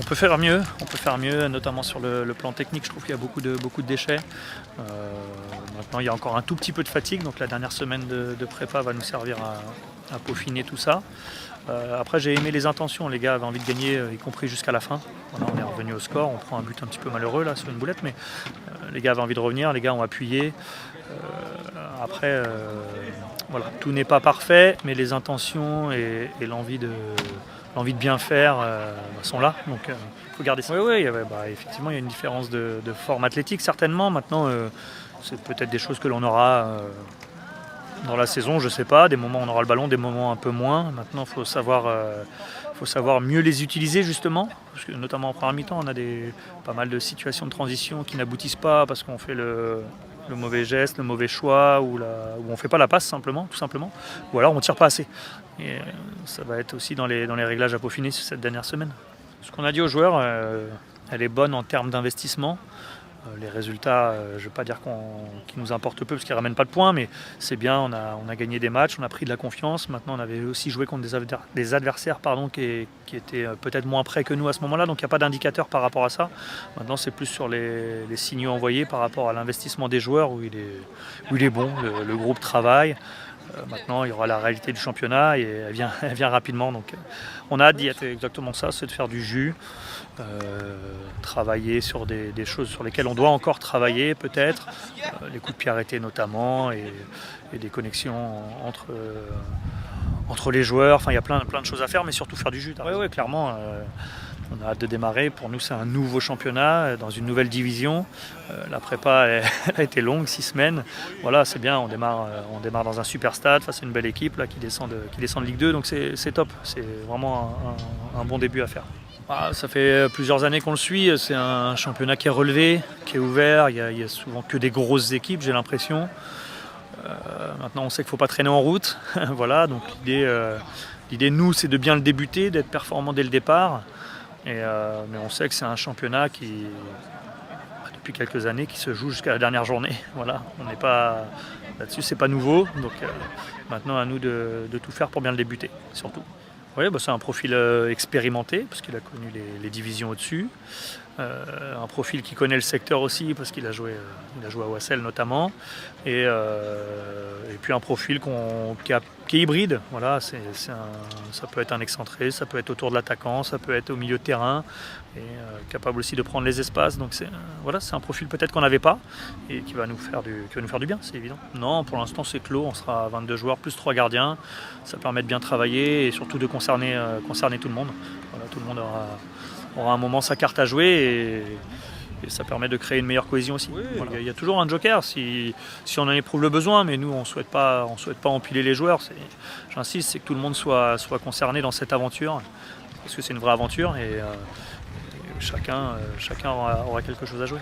on peut faire mieux, notamment sur le plan technique. Je trouve qu'il y a beaucoup de déchets. Euh, Maintenant, il y a encore un tout petit peu de fatigue, donc la dernière semaine de prépa va nous servir à peaufiner tout ça. Après, j'ai aimé les intentions. Les gars avaient envie de gagner, y compris jusqu'à la fin. Voilà, on est revenu au score. On prend un but un petit peu malheureux là sur une boulette, mais les gars avaient envie de revenir. Les gars ont appuyé. Après, voilà, tout n'est pas parfait, mais les intentions et l'envie de bien faire sont là. Donc, il faut garder ça. Oui, effectivement, il y a une différence de forme athlétique certainement. Maintenant, c'est peut-être des choses que l'on aura dans la saison, je sais pas, des moments où on aura le ballon, des moments un peu moins. Maintenant, il faut savoir mieux les utiliser justement, parce que notamment en première mi-temps, on a pas mal de situations de transition qui n'aboutissent pas parce qu'on fait le mauvais geste, le mauvais choix, ou on ne fait pas la passe tout simplement, ou alors on ne tire pas assez. Et ça va être aussi dans les réglages à peaufiner sur cette dernière semaine. Ce qu'on a dit aux joueurs, elle est bonne en termes d'investissement. Les résultats, je ne veux pas dire qu'ils nous importent peu parce qu'ils ne ramènent pas de points, mais c'est bien, on a gagné des matchs, on a pris de la confiance. Maintenant, on avait aussi joué contre des adversaires qui étaient peut-être moins près que nous à ce moment-là, donc il n'y a pas d'indicateur par rapport à ça. Maintenant, c'est plus sur les signaux envoyés par rapport à l'investissement des joueurs où il est bon, le groupe travaille. Maintenant, il y aura la réalité du championnat et elle vient rapidement. Donc, on a hâte d'y être. Exactement ça, c'est de faire du jus, travailler sur des choses sur lesquelles on doit encore travailler peut-être, les coups de pied arrêtés notamment et des connexions entre les joueurs. Enfin, il y a plein de choses à faire, mais surtout faire du jus. Oui, clairement. On a hâte de démarrer. Pour nous, c'est un nouveau championnat dans une nouvelle division. La prépa elle a été longue, 6 semaines. Voilà, c'est bien. On démarre dans un super stade face à une belle équipe là, qui descend de Ligue 2. Donc c'est top. C'est vraiment un bon début à faire. Ça fait plusieurs années qu'on le suit. C'est un championnat qui est relevé, qui est ouvert. Il y a souvent que des grosses équipes, j'ai l'impression. Maintenant, on sait qu'il ne faut pas traîner en route. Voilà, donc l'idée, nous, c'est de bien le débuter, d'être performant dès le départ. Mais on sait que c'est un championnat qui, depuis quelques années, qui se joue jusqu'à la dernière journée. Voilà, on n'est pas là-dessus, c'est pas nouveau. Donc maintenant, à nous de tout faire pour bien le débuter, surtout. Oui, c'est un profil expérimenté parce qu'il a connu les divisions au-dessus. Un profil qui connaît le secteur aussi parce qu'il a joué à Wassel notamment. Et puis un profil qui est hybride. Voilà, ça peut être un excentré, ça peut être autour de l'attaquant, ça peut être au milieu de terrain. Et capable aussi de prendre les espaces. Donc c'est un profil peut-être qu'on n'avait pas et qui va nous faire du bien, c'est évident. Non, pour l'instant c'est clos, on sera 22 joueurs plus 3 gardiens. Ça permet de bien travailler et surtout de concerner tout le monde. Voilà, tout le monde aura un moment sa carte à jouer et ça permet de créer une meilleure cohésion aussi. Oui, voilà. Il y a toujours un joker si on en éprouve le besoin, mais nous on souhaite pas empiler les joueurs. J'insiste, c'est que tout le monde soit concerné dans cette aventure parce que c'est une vraie aventure et chacun aura quelque chose à jouer.